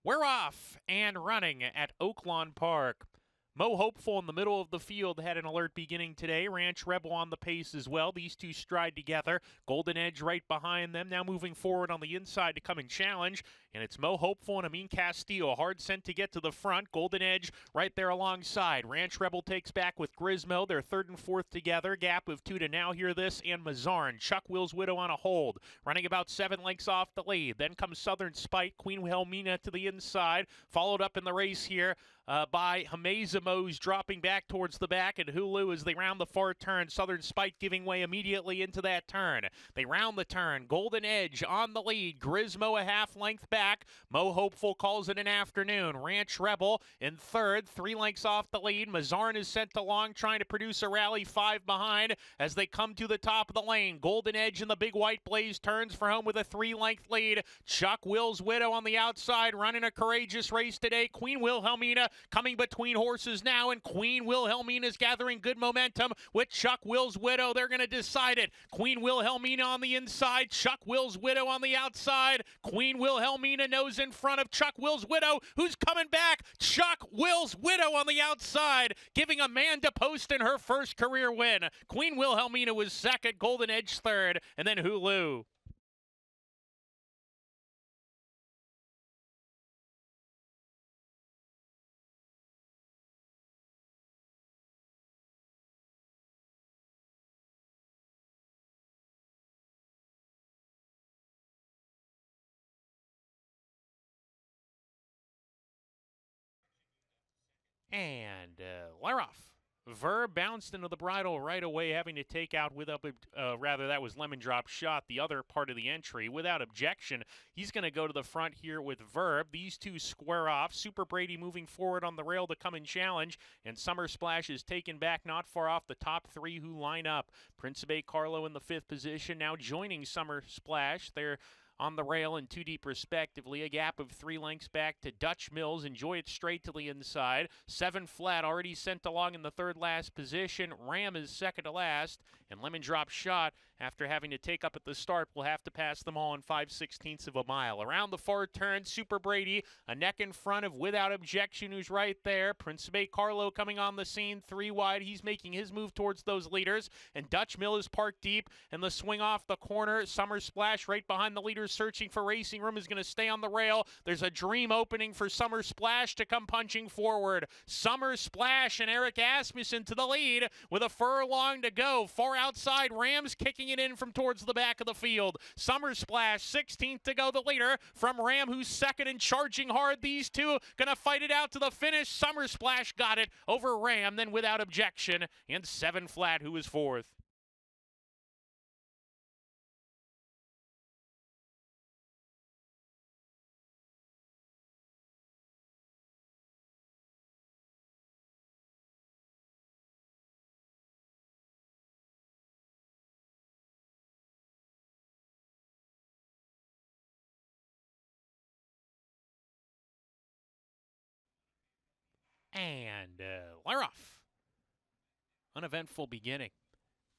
We're off and running at Oaklawn Park. Mo Hopeful in the middle of the field had an alert beginning today. Ranch Rebel on the pace as well. These two stride together. Golden Edge right behind them. Now moving forward on the inside to come and challenge. And it's Mo Hopeful and Amin Castillo. Hard sent to get to the front. Golden Edge right there alongside. Ranch Rebel takes back with Grismo. They're third and fourth together. Gap of 2 to Now Hear This and Mazarn. Chuck Will's Widow on a hold. Running about 7 lengths off the lead. Then comes Southern Spite. Queen Wilhelmina to the inside. Followed up in the race here by Hamezamos dropping back towards the back, and Hulu as they round the far turn. Southern Spite giving way immediately into that turn. They round the turn. Golden Edge on the lead. Grismo a half length back. Mo Hopeful calls it an afternoon. Ranch Rebel in third, 3 lengths off the lead. Mazarn is sent along trying to produce a rally, 5 behind as they come to the top of the lane. Golden Edge in the big white blaze turns for home with a 3-length lead. Chuck Will's Widow on the outside running a courageous race today. Queen Wilhelmina coming between horses now, and Queen Wilhelmina is gathering good momentum with Chuck Will's Widow. They're going to decide it. Queen Wilhelmina on the inside, Chuck Will's Widow on the outside. Queen Wilhelmina knows in front of Chuck Will's Widow, who's coming back. Chuck Will's Widow on the outside, giving Amanda Poston her first career win. Queen Wilhelmina was second, Golden Edge third, and then Hulu. And we're off. Verb bounced into the bridle right away, having to take out that was Lemon Drop Shot, the other part of the entry. Without objection, he's going to go to the front here with Verb. These two square off. Super Brady moving forward on the rail to come and challenge, and Summer Splash is taken back not far off the top 3 who line up. Principe Carlo in the 5th position, now joining Summer Splash. They're on the rail and 2 deep respectively. A gap of 3 lengths back to Dutch Mills. Enjoy It straight to the inside. 7 flat already sent along in the 3rd last position. Ram is second to last. And Lemon Drop Shot, after having to take up at the start, will have to pass them all in 5/16 of a mile. Around the far turn, Super Brady, a neck in front of Without Objection, who's right there. Principe Carlo coming on the scene, 3 wide. He's making his move towards those leaders. And Dutch Mill is parked deep. And the swing off the corner. Summer Splash right behind the leaders, searching for racing room, is going to stay on the rail. There's a dream opening for Summer Splash to come punching forward. Summer Splash and Eric Asmussen to the lead with a furlong to go. Far outside, Rams kicking it in from towards the back of the field. Summer Splash, 16th to go, the leader from Ram, who's second and charging hard. These two going to fight it out to the finish. Summer Splash got it over Ram, then Without Objection, and 7 flat, who was 4th. And we're off. Uneventful beginning.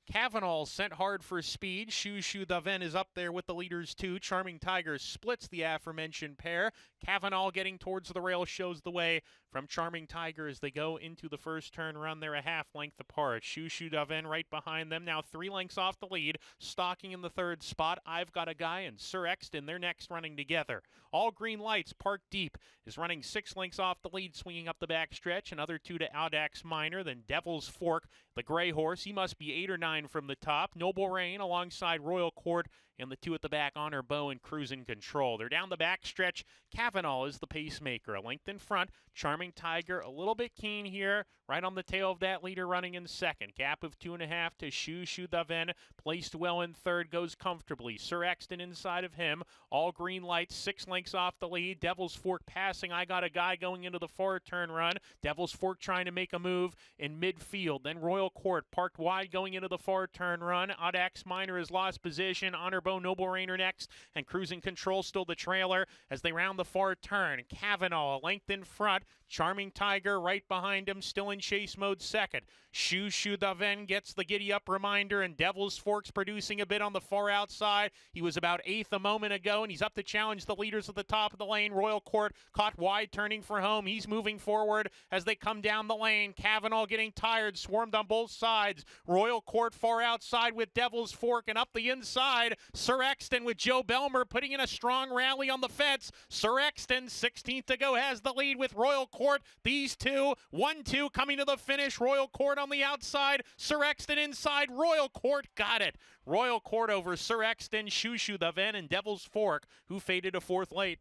Kavanaugh sent hard for speed. Shoo Shoo Daven is up there with the leaders too. Charming Tiger splits the aforementioned pair. Kavanaugh getting towards the rail shows the way from Charming Tiger as they go into the first turn run. They're a half length apart. Shoo Shoo Daven right behind them, now 3 lengths off the lead. Stalking in the 3rd spot, I've Got a Guy and Sir Exton. They're next running together. All Green Lights, parked deep, is running 6 lengths off the lead, swinging up the backstretch. Another 2 to Audax Minor. Then Devil's Fork, the gray horse. He must be 8 or 9 from the top. Noble Rain alongside Royal Court, and the 2 at the back, Honor Bow and Cruising Control. They're down the backstretch. Kavanaugh is the pacemaker. A length in front. Charming Tiger a little bit keen here, right on the tail of that leader, running in second. Gap of 2.5 to Shoo Shoo Daven. Placed well in third, goes comfortably. Sir Exton inside of him. All Green Lights 6 lengths off the lead. Devil's Fork passing. I Got a Guy going into the far turn run. Devil's Fork trying to make a move in midfield. Then Royal Court parked wide going into the far turn run. Audax Minor has lost position. Honor Turbo, Noble Rainer next, and Cruising Control still the trailer as they round the far turn. Kavanaugh a length in front. Charming Tiger right behind him, still in chase mode second. Shoo Shoo the Ven gets the giddy-up reminder, and Devil's Fork's producing a bit on the far outside. He was about eighth a moment ago, and he's up to challenge the leaders at the top of the lane. Royal Court caught wide, turning for home. He's moving forward as they come down the lane. Kavanaugh getting tired, swarmed on both sides. Royal Court far outside with Devil's Fork, and up the inside, Sir Exton with Joe Belmer putting in a strong rally on the fence. Sir Exton, 16th to go, has the lead with Royal Court. These two, 1-2 coming to the finish. Royal Court on the outside, Sir Exton inside. Royal Court got it. Royal Court over Sir Exton, Shoo Shoo the Ven, and Devil's Fork, who faded to fourth late.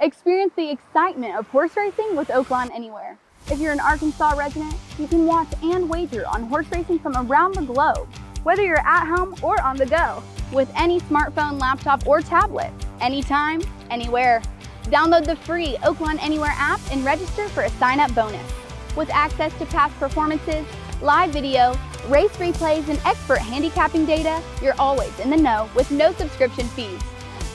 Experience the excitement of horse racing with Oaklawn Anywhere. If you're an Arkansas resident, you can watch and wager on horse racing from around the globe, whether you're at home or on the go, with any smartphone, laptop, or tablet, anytime, anywhere. Download the free Oaklawn Anywhere app and register for a sign-up bonus. With access to past performances, live video, race replays, and expert handicapping data, you're always in the know with no subscription fees.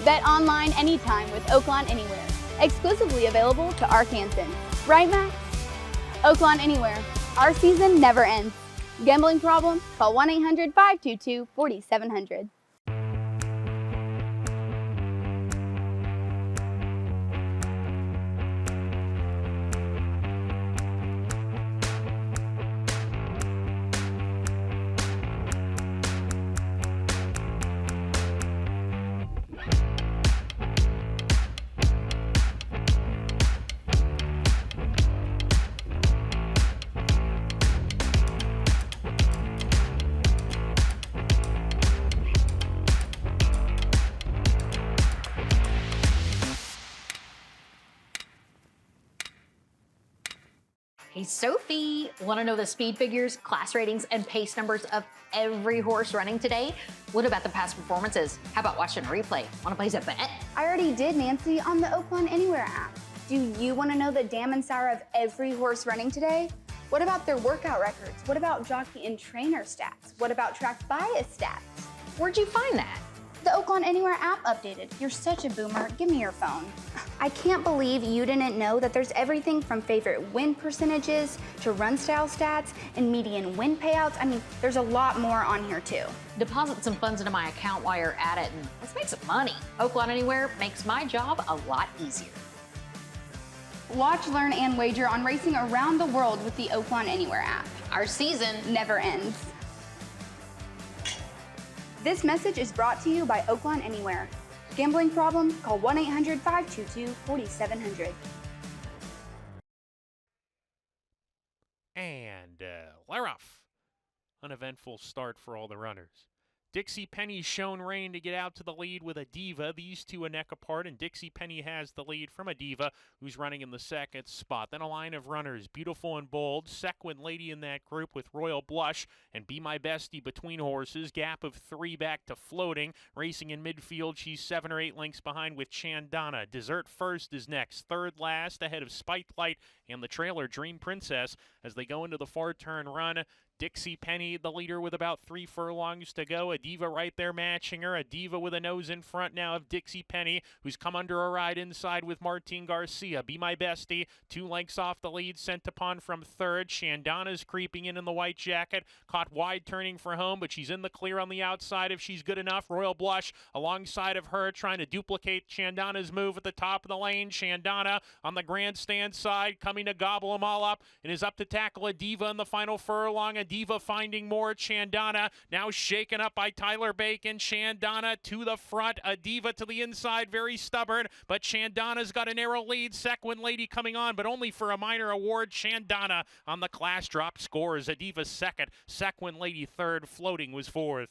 Bet online anytime with Oaklawn Anywhere. Exclusively available to Arkansans. Right, Max? Oaklawn Anywhere. Our season never ends. Gambling problem? Call 1-800-522-4700. Hey, Sophie, want to know the speed figures, class ratings, and pace numbers of every horse running today? What about the past performances? How about watching a replay? Want to place a bet? I already did, Nancy, on the Oaklawn Anywhere app. Do you want to know the dam and sour of every horse running today? What about their workout records? What about jockey and trainer stats? What about track bias stats? Where'd you find that? The Oaklawn Anywhere app updated. You're such a boomer. Give me your phone. I can't believe you didn't know that there's everything from favorite win percentages to run style stats and median win payouts. I mean, there's a lot more on here too. Deposit some funds into my account while you're at it and let's make some money. Oaklawn Anywhere makes my job a lot easier. Watch, learn, and wager on racing around the world with the Oaklawn Anywhere app. Our season never ends. This message is brought to you by Oaklawn Anywhere. Gambling problem? Call 1-800-522-4700. And we're off. Uneventful start for all the runners. Dixie Penny's shown rain to get out to the lead with a Diva. These two a neck apart, and Dixie Penny has the lead from a Diva who's running in the second spot. Then a line of runners, Beautiful and Bold, Sequin Lady in that group with Royal Blush, and Be My Bestie between horses. Gap of 3 back to Floating. Racing in midfield, she's 7 or 8 lengths behind with Chandana. Dessert First is next, third last, ahead of Spotlight and the trailer Dream Princess as they go into the far turn run. Dixie Penny, the leader, with about 3 furlongs to go. A Diva right there matching her. A Diva with a nose in front now of Dixie Penny, who's come under a ride inside with Martin Garcia. Be My Bestie, 2 lengths off the lead, sent upon from third. Chandana's creeping in the white jacket. Caught wide turning for home, but she's in the clear on the outside if she's good enough. Royal Blush alongside of her, trying to duplicate Chandana's move at the top of the lane. Chandana on the grandstand side, coming to gobble them all up, and is up to tackle a Diva in the final furlong. A Diva finding more. Chandana now shaken up by Tyler Bacon. Chandana to the front. A Diva to the inside, very stubborn, but Chandana's got a narrow lead. Sequin Lady coming on, but only for a minor award. Chandana on the class drop scores. A Diva second. Sequin Lady third. Floating was fourth.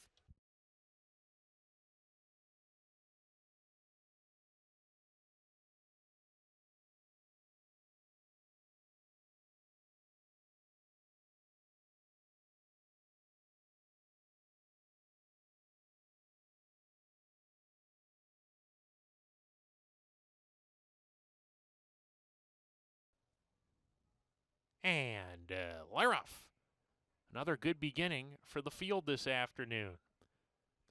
And Laroff. Another good beginning for the field this afternoon.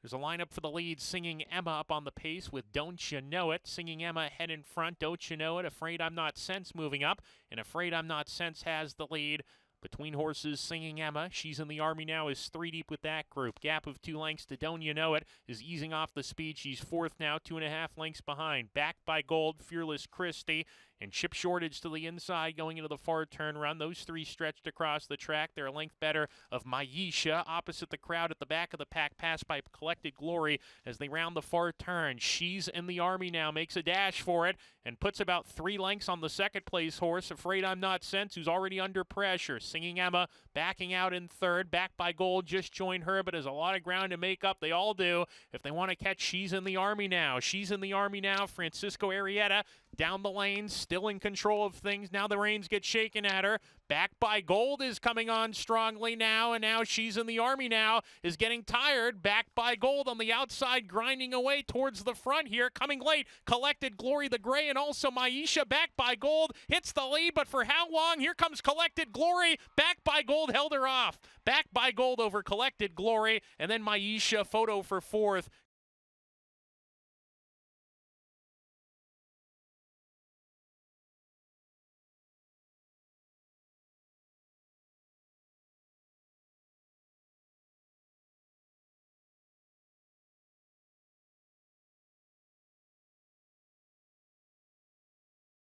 There's a lineup for the lead, Singing Emma up on the pace with Don't You Know It. Singing Emma head in front, Don't You Know It. Afraid I'm Not Sense moving up, and Afraid I'm Not Sense has the lead. Between horses, Singing Emma, she's in the Army now, is 3 deep with that group. Gap of 2 lengths to Don't You Know It is easing off the speed. She's 4th now, 2.5 lengths behind. Backed by Gold, Fearless Christie, and Chip Shortage to the inside going into the far turn run. Those 3 stretched across the track. They're a length better of Maisha. Opposite the crowd at the back of the pack, passed by Collected Glory as they round the far turn. She's in the Army now, makes a dash for it, and puts about 3 lengths on the second place horse, Afraid I'm Not Sense, who's already under pressure. Singing Emma backing out in third. Backed by Gold just joined her, but has a lot of ground to make up. They all do. If they want to catch She's in the Army now. She's in the Army now. Francisco Arrieta down the lanes, still in control of things. Now the reins get shaken at her. Backed by Gold is coming on strongly now, and now She's in the Army now is getting tired. Backed by Gold on the outside, grinding away towards the front here. Coming late, Collected Glory the Gray, and also Maisha. Backed by Gold hits the lead, but for how long? Here comes Collected Glory. Backed by Gold held her off. Backed by Gold over Collected Glory, and then Maisha photo for 4th.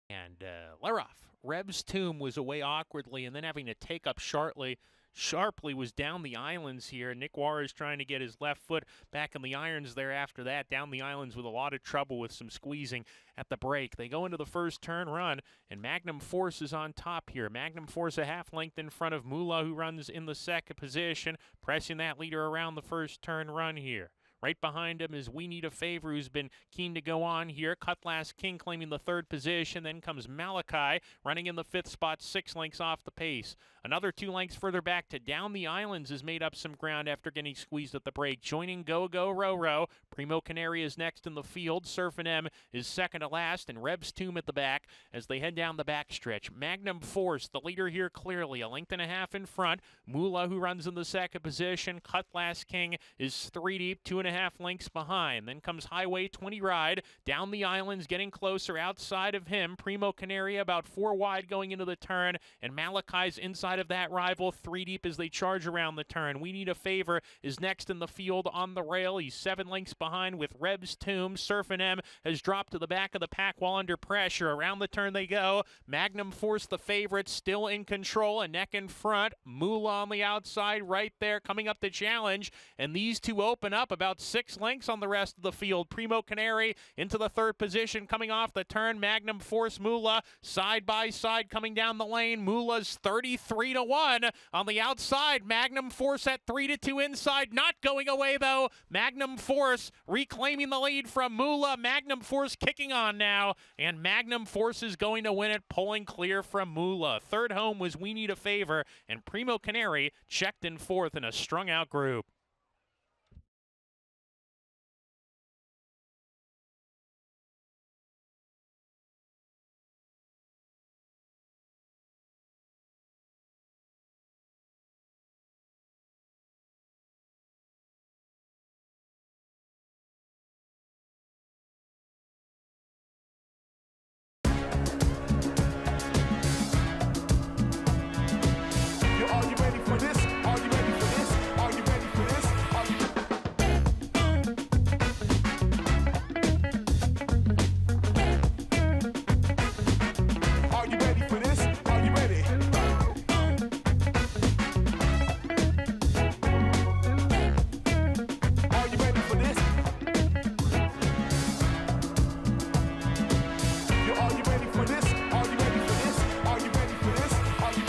And Laroff. Reb's Tomb was away awkwardly and then having to take up sharply was down the islands here. Nick Juarez trying to get his left foot back in the irons there after that. Down the islands with a lot of trouble with some squeezing at the break. They go into the first turn run, and Magnum Force is on top here. Magnum Force a half length in front of Moolah, who runs in the second position, pressing that leader around the first turn run here. Right behind him is We Need a Favor, who's been keen to go on here. Cutlass King claiming the 3rd position. Then comes Malachi running in the 5th spot, 6 lengths off the pace. Another 2 lengths further back to Down the Islands has made up some ground after getting squeezed at the break. Joining Go Go Row Row. Primo Canary is next in the field. Surfin' M is second to last, and Reb's Tomb at the back as they head down the backstretch. Magnum Force, the leader here clearly, a length and a half in front. Moolah, who runs in the second position. Cutlass King is 3 deep, 2.5 lengths behind. Then comes Highway 20 Ride. Down the Islands, getting closer outside of him. Primo Canary about 4 wide going into the turn, and Malachi's inside of that rival, 3 deep as they charge around the turn. We Need a Favor is next in the field on the rail. He's 7 lengths behind with Reb's Tomb. Surfin' M has dropped to the back of the pack while under pressure. Around the turn they go. Magnum Force, the favorite, still in control, a neck in front. Moolah on the outside right there coming up the challenge, and these two open up about 6 lengths on the rest of the field. Primo Canary into the 3rd position coming off the turn. Magnum Force, Moolah side by side coming down the lane. Moolah's 33-1 on the outside. Magnum Force at 3-2 inside, not going away though. Magnum Force reclaiming the lead from Moolah. Magnum Force kicking on now, and Magnum Force is going to win it, pulling clear from Moolah. 3rd home was We Need a Favor, and Primo Canary checked in 4th in a strung out group. Are you ready for this? Are you ready for this? Are you ready for this? Are you ready for this? Are you ready? Are you ready for this? Are you ready for this? Are you ready for this? Are you ready for this? Are you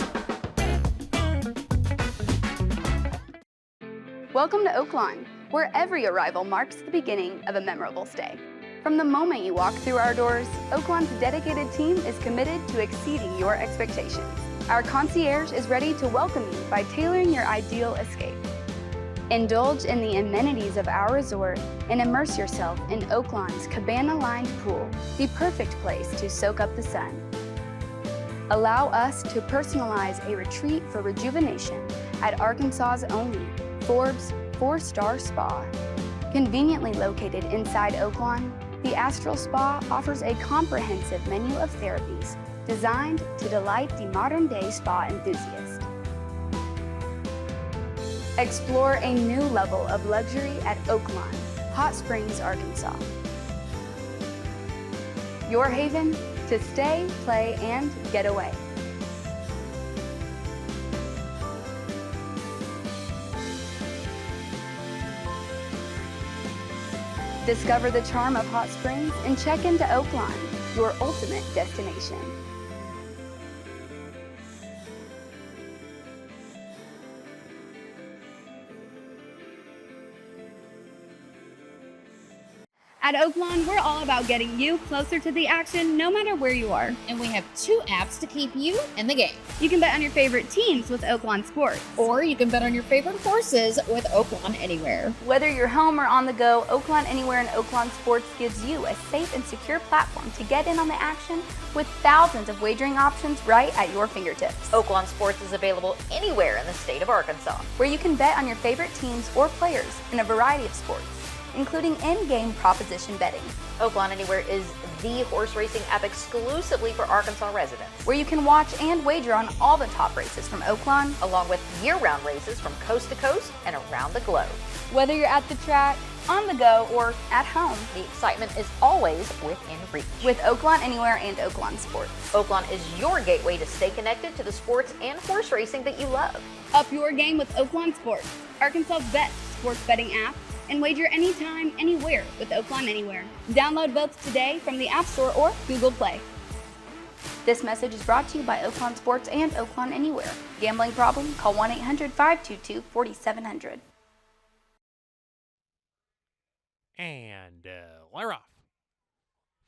Welcome to Oaklawn, where every arrival marks the beginning of a memorable stay. From the moment you walk through our doors, Oaklawn's dedicated team is committed to exceeding your expectations. Our concierge is ready to welcome you by tailoring your ideal escape. Indulge in the amenities of our resort and immerse yourself in Oaklawn's cabana-lined pool, the perfect place to soak up the sun. Allow us to personalize a retreat for rejuvenation at Arkansas's only Forbes 4-star spa. Conveniently located inside Oaklawn, the Astral Spa offers a comprehensive menu of therapies designed to delight the modern-day spa enthusiast. Explore a new level of luxury at Oaklawn, Hot Springs, Arkansas. Your haven to stay, play, and get away. Discover the charm of Hot Springs and check into Oaklawn, your ultimate destination. At Oaklawn, we're all about getting you closer to the action no matter where you are. And we have 2 apps to keep you in the game. You can bet on your favorite teams with Oaklawn Sports. Or you can bet on your favorite horses with Oaklawn Anywhere. Whether you're home or on the go, Oaklawn Anywhere and Oaklawn Sports gives you a safe and secure platform to get in on the action with thousands of wagering options right at your fingertips. Oaklawn Sports is available anywhere in the state of Arkansas. Where you can bet on your favorite teams or players in a variety of sports, including in-game proposition betting. Oaklawn Anywhere is the horse racing app exclusively for Arkansas residents, Where you can watch and wager on all the top races from Oaklawn, along with year-round races from coast to coast and around the globe. whether you're at the track, on the go, or at home. The excitement is always within reach. With Oaklawn Anywhere and Oaklawn Sports. Oaklawn is your gateway to stay connected to the sports and horse racing that you love. Up your game with Oaklawn Sports, Arkansas's best sports betting app, and wager anytime, anywhere with Oaklawn Anywhere. Download both today from the App Store or Google Play. This message is brought to you by Oaklawn Sports and Oaklawn Anywhere. Gambling problem? Call 1-800-522-4700. And we're off.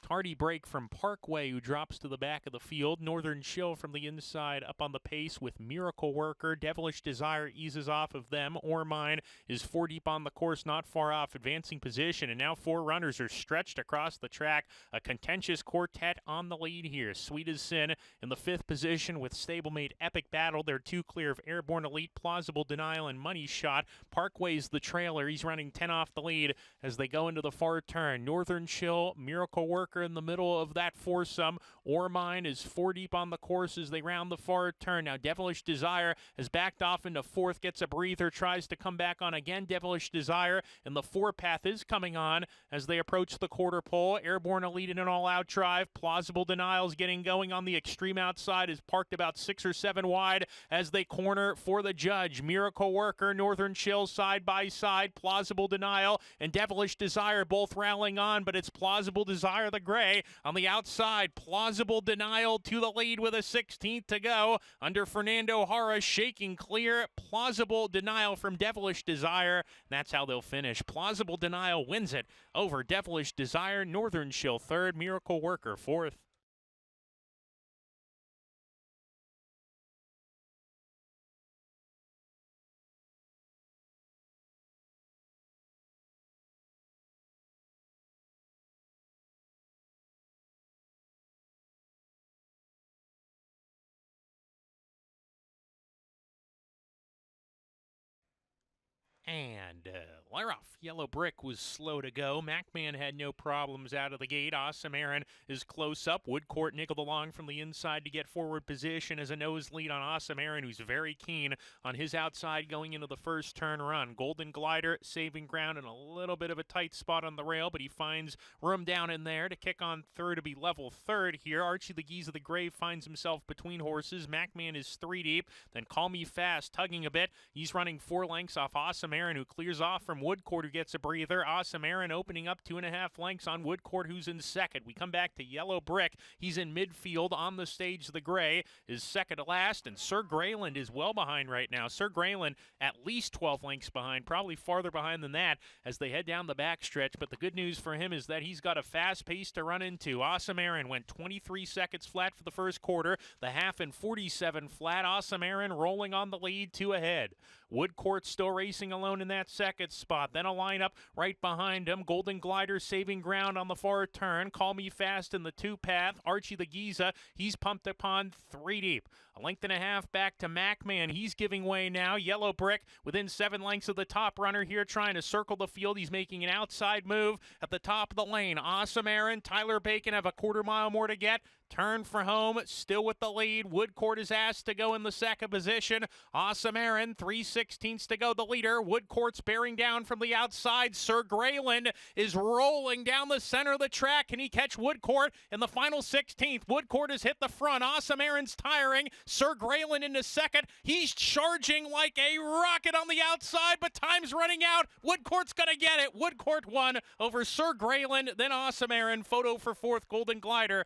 Tardy break from Parkway, who drops to the back of the field. Northern Chill from the inside up on the pace with Miracle Worker. Devilish Desire eases off of them. Ormine is 4 deep on the course, not far off, advancing position. And now 4 runners are stretched across the track. A contentious quartet on the lead here. Sweet as Sin in the 5th position with stablemate Epic Battle. They're 2 clear of Airborne Elite, Plausible Denial, and Money Shot. Parkway's the trailer. He's running 10 off the lead as they go into the far turn. Northern Chill, Miracle Worker in the middle of that foursome. Ormine is 4 deep on the course as they round the far turn. Now Devilish Desire has backed off into 4th, gets a breather, tries to come back on again. Devilish Desire, and the 4 path is coming on as they approach the quarter pole. Airborne Elite in an all-out drive. Plausible Denial's getting going on the extreme outside, is parked about 6 or 7 wide as they corner for the judge. Miracle Worker, Northern Chill side by side. Plausible Denial and Devilish Desire both rallying on, but it's Plausible Desire, the gray, on the outside. Plausible Denial to the lead with a 16th to go under Fernando Hara, shaking clear. Plausible Denial from Devilish Desire. That's how they'll finish. Plausible Denial wins it over Devilish Desire. Northern Chill 3rd, Miracle Worker 4th. And we're off. Yellow Brick was slow to go. Macman had no problems out of the gate. Awesome Aaron is close up. Woodcourt nickeled along from the inside to get forward position as a nose lead on Awesome Aaron, who's very keen on his outside going into the first turn run. Golden Glider saving ground in a little bit of a tight spot on the rail, but he finds room down in there to kick on through to be level 3rd here. Archie the Geese of the Grave finds himself between horses. Macman is 3 deep. Then Call Me Fast tugging a bit. He's running 4 lengths off Awesome Aaron, who clears off from Woodcourt, who gets a breather. Awesome Aaron opening up 2.5 lengths on Woodcourt, who's in 2nd. We come back to Yellow Brick. He's in midfield on the stage. The Gray is 2nd to last, and Sir Grayland is well behind right now. Sir Grayland at least 12 lengths behind, probably farther behind than that as they head down the backstretch. But the good news for him is that he's got a fast pace to run into. Awesome Aaron went 23 seconds flat for the first quarter, the half in 47 flat. Awesome Aaron rolling on the lead, 2 ahead. Woodcourt still racing alone in that second spot. Then a lineup right behind him. Golden Glider saving ground on the far turn. Call Me Fast in the two-path. Archie the Giza, he's pumped upon 3 deep. A length and a half back to Macman. He's giving way now. Yellow Brick within 7 lengths of the top runner here, trying to circle the field. He's making an outside move at the top of the lane. Awesome Aaron, Tyler Bacon have a quarter-mile more to get. Turn for home, still with the lead. Woodcourt is asked to go in the second position. Awesome Aaron, 3/16 to go, the leader. Woodcourt's bearing down from the outside. Sir Grayland is rolling down the center of the track. Can he catch Woodcourt in the final 16th? Woodcourt has hit the front. Awesome Aaron's tiring. Sir Grayland into second. He's charging like a rocket on the outside, but time's running out. Woodcourt's going to get it. Woodcourt won over Sir Grayland, then Awesome Aaron. Photo for fourth, Golden Glider.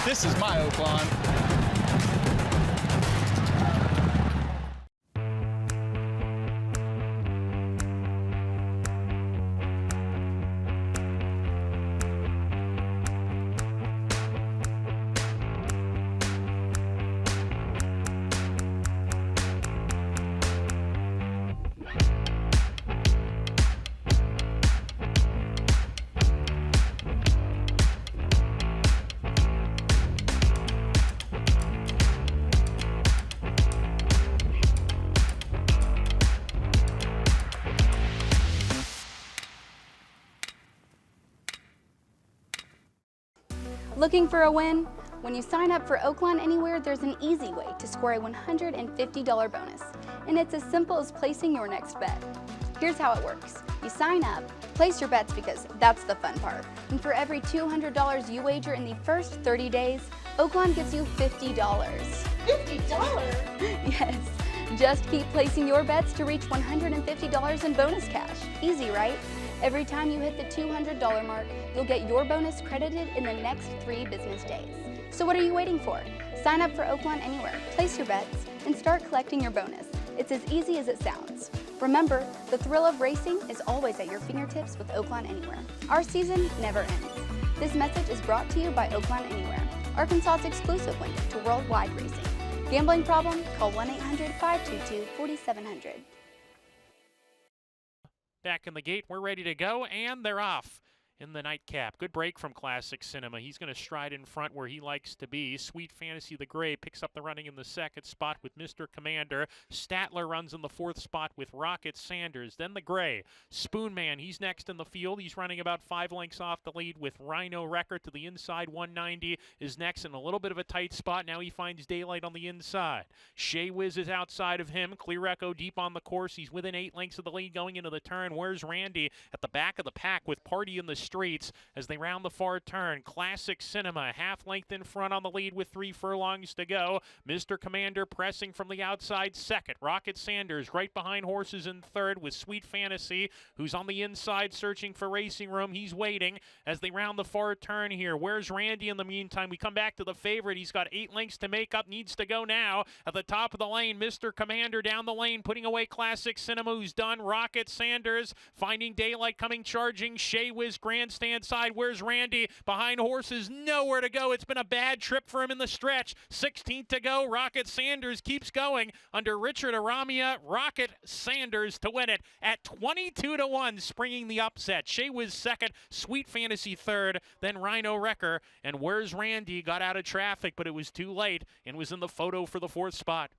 This is my Oaklawn. Looking for a win? When you sign up for Oaklawn Anywhere, there's an easy way to score a $150 bonus, and it's as simple as placing your next bet. Here's how it works. You sign up, place your bets because that's the fun part, and for every $200 you wager in the first 30 days, Oaklawn gives you $50. $50? Yes, just keep placing your bets to reach $150 in bonus cash. Easy, right? Every time you hit the $200 mark, you'll get your bonus credited in the next 3 business days. So what are you waiting for? Sign up for Oaklawn Anywhere, place your bets, and start collecting your bonus. It's as easy as it sounds. Remember, the thrill of racing is always at your fingertips with Oaklawn Anywhere. Our season never ends. This message is brought to you by Oaklawn Anywhere, Arkansas's exclusive link to worldwide racing. Gambling problem? Call 1-800-522-4700. Back in the gate, we're ready to go, and they're off in the nightcap. Good break from Classic Cinema. He's going to stride in front where he likes to be. Sweet Fantasy the Gray picks up the running in the second spot with Mr. Commander. Statler runs in the fourth spot with Rocket Sanders. Then the Gray. Spoonman, he's next in the field. He's running about 5 lengths off the lead with Rhino Wrecker to the inside. 190 is next in a little bit of a tight spot. Now he finds daylight on the inside. Shea Wiz is outside of him. Clear Echo deep on the course. He's within 8 lengths of the lead going into the turn. Where's Randy at the back of the pack with Party in the streets as they round the far turn. Classic Cinema half length in front on the lead with 3 furlongs to go. Mr. Commander pressing from the outside second. Rocket Sanders right behind horses in third with Sweet Fantasy, who's on the inside searching for racing room. He's waiting as they round the far turn here. Where's Randy in the meantime? We come back to the favorite. He's got 8 lengths to make up, needs to go now. At the top of the lane, Mr. Commander down the lane, putting away Classic Cinema, who's done. Rocket Sanders finding daylight, coming charging. Shea Wiz grandstand side. Where's Randy? Behind horses, nowhere to go. It's been a bad trip for him in the stretch. 16th to go. Rocket Sanders keeps going under Richard Aramia. Rocket Sanders to win it at 22-1, springing the upset. Shea Wiz second, Sweet Fantasy third, then Rhino Wrecker. And Where's Randy got out of traffic, but it was too late and was in the photo for the fourth spot.